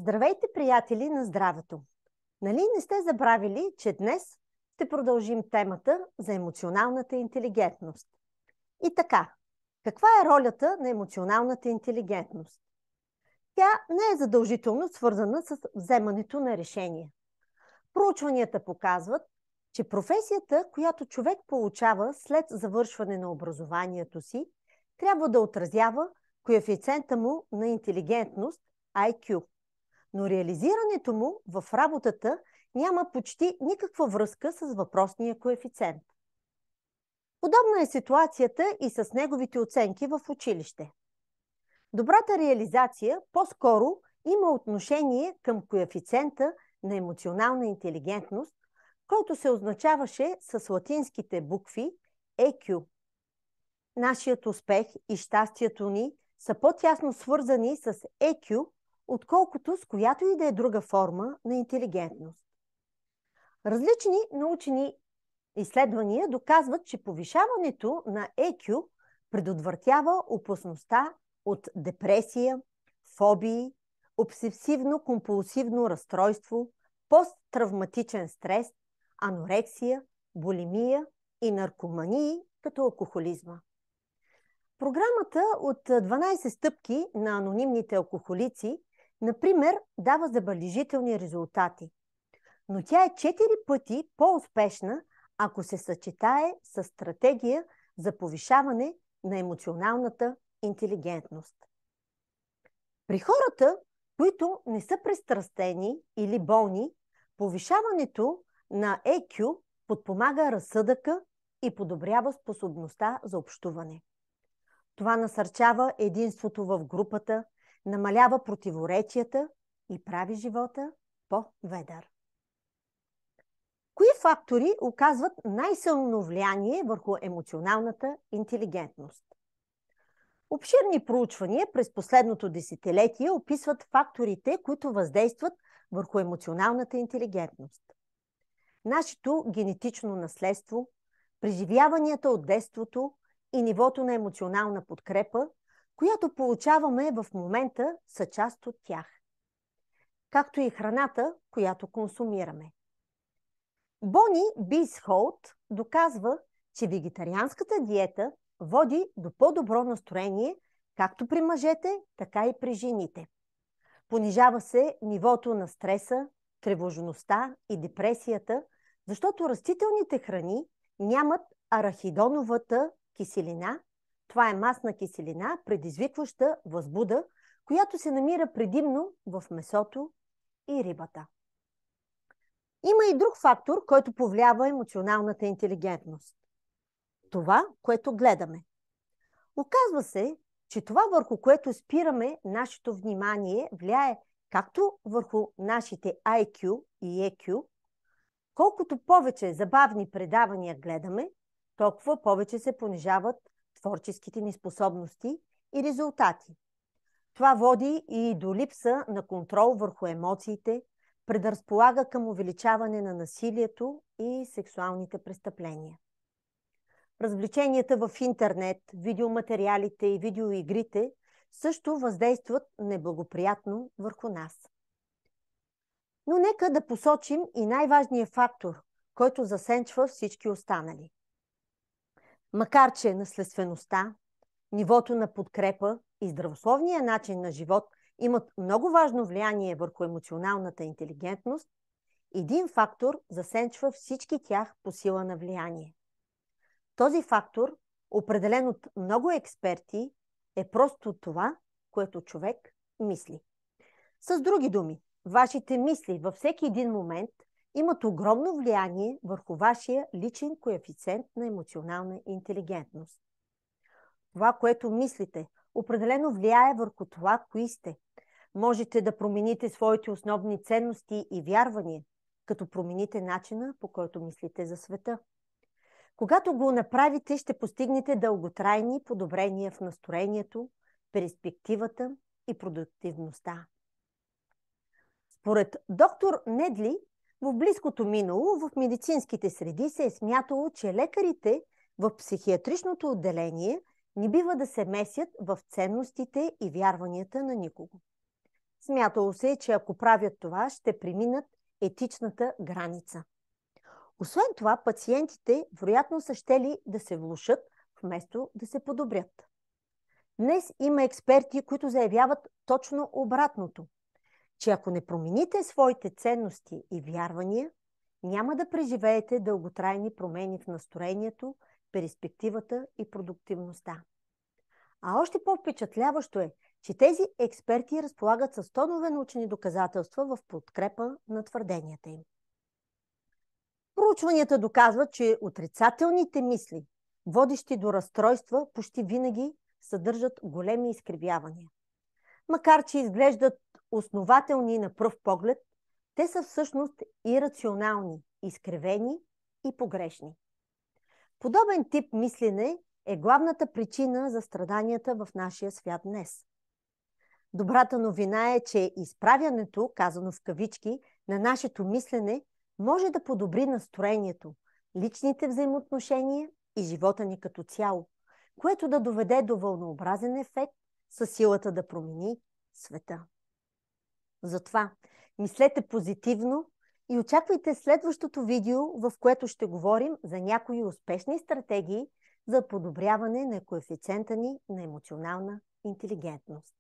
Здравейте, приятели на здравето! Нали не сте забравили, че днес ще продължим темата за емоционалната интелигентност? И така, каква е ролята на емоционалната интелигентност? Тя не е задължително свързана с вземането на решения. Проучванията показват, че професията, която човек получава след завършване на образованието си, трябва да отразява коефициента му на интелигентност IQ. Но реализирането му в работата няма почти никаква връзка с въпросния коефициент. Подобна е ситуацията и с неговите оценки в училище. Добрата реализация по-скоро има отношение към коефициента на емоционална интелигентност, който се означаваше с латинските букви EQ. Нашият успех и щастието ни са по-тясно свързани с EQ, отколкото с която и да е друга форма на интелигентност. Различни научни изследвания доказват, че повишаването на EQ предотвратява опасността от депресия, фобии, обсесивно-компулсивно разстройство, посттравматичен стрес, анорексия, булимия и наркомании, като алкохолизма. Програмата от 12 стъпки на анонимните алкохолици, например, дава забележителни резултати. Но тя е 4 пъти по-успешна, ако се съчетае с стратегия за повишаване на емоционалната интелигентност. При хората, които не са пристрастени или болни, повишаването на EQ подпомага разсъдъка и подобрява способността за общуване. Това насърчава единството в групата, намалява противоречията и прави живота по-ведър. Кои фактори оказват най-силно влияние върху емоционалната интелигентност? Обширни проучвания през последното десетилетие описват факторите, които въздействат върху емоционалната интелигентност. Нашето генетично наследство, преживяванията от детството и нивото на емоционална подкрепа, която получаваме в момента, са част от тях. Както и храната, която консумираме. Бони Бисхолт доказва, че вегетарианската диета води до по-добро настроение както при мъжете, така и при жените. Понижава се нивото на стреса, тревожността и депресията, защото растителните храни нямат арахидоновата киселина. Това е масна киселина, предизвикваща възбуда, която се намира предимно в месото и рибата. Има и друг фактор, който повлиява емоционалната интелигентност. Това, което гледаме. Оказва се, че това, върху което спираме нашето внимание, влияе както върху нашите IQ и EQ. Колкото повече забавни предавания гледаме, толкова повече се понижават творческите ни способности и резултати. Това води и до липса на контрол върху емоциите, предразполага към увеличаване на насилието и сексуалните престъпления. Развлеченията в интернет, видеоматериалите и видеоигрите също въздействат неблагоприятно върху нас. Но нека да посочим и най-важният фактор, който засенчва всички останали. Макар че наследствеността, нивото на подкрепа и здравословния начин на живот имат много важно влияние върху емоционалната интелигентност, един фактор засенчва всички тях по сила на влияние. Този фактор, определен от много експерти, е просто това, което човек мисли. С други думи, вашите мисли във всеки един момент имат огромно влияние върху вашия личен коефициент на емоционална интелигентност. Това, което мислите, определено влияе върху това, кои сте. Можете да промените своите основни ценности и вярвания, като промените начина, по който мислите за света. Когато го направите, ще постигнете дълготрайни подобрения в настроението, перспективата и продуктивността. Според доктор Недли, в близкото минало в медицинските среди се е смятало, че лекарите в психиатричното отделение не бива да се месят в ценностите и вярванията на никого. Смятало се, че ако правят това, ще преминат етичната граница. Освен това, пациентите вероятно са щели да се влошат, вместо да се подобрят. Днес има експерти, които заявяват точно обратното, че ако не промените своите ценности и вярвания, няма да преживеете дълготрайни промени в настроението, перспективата и продуктивността. А още по-впечатляващо е, че тези експерти разполагат с тонове научни доказателства в подкрепа на твърденията им. Проучванията доказват, че отрицателните мисли, водещи до разстройства, почти винаги съдържат големи изкривявания. Макар че изглеждат основателни на пръв поглед, те са всъщност ирационални, изкривени и погрешни. Подобен тип мислене е главната причина за страданията в нашия свят днес. Добрата новина е, че изправянето, казано в кавички, на нашето мислене може да подобри настроението, личните взаимоотношения и живота ни като цяло, което да доведе до вълнообразен ефект със силата да промени света. Затова мислете позитивно и очаквайте следващото видео, в което ще говорим за някои успешни стратегии за подобряване на коефициента ни на емоционална интелигентност.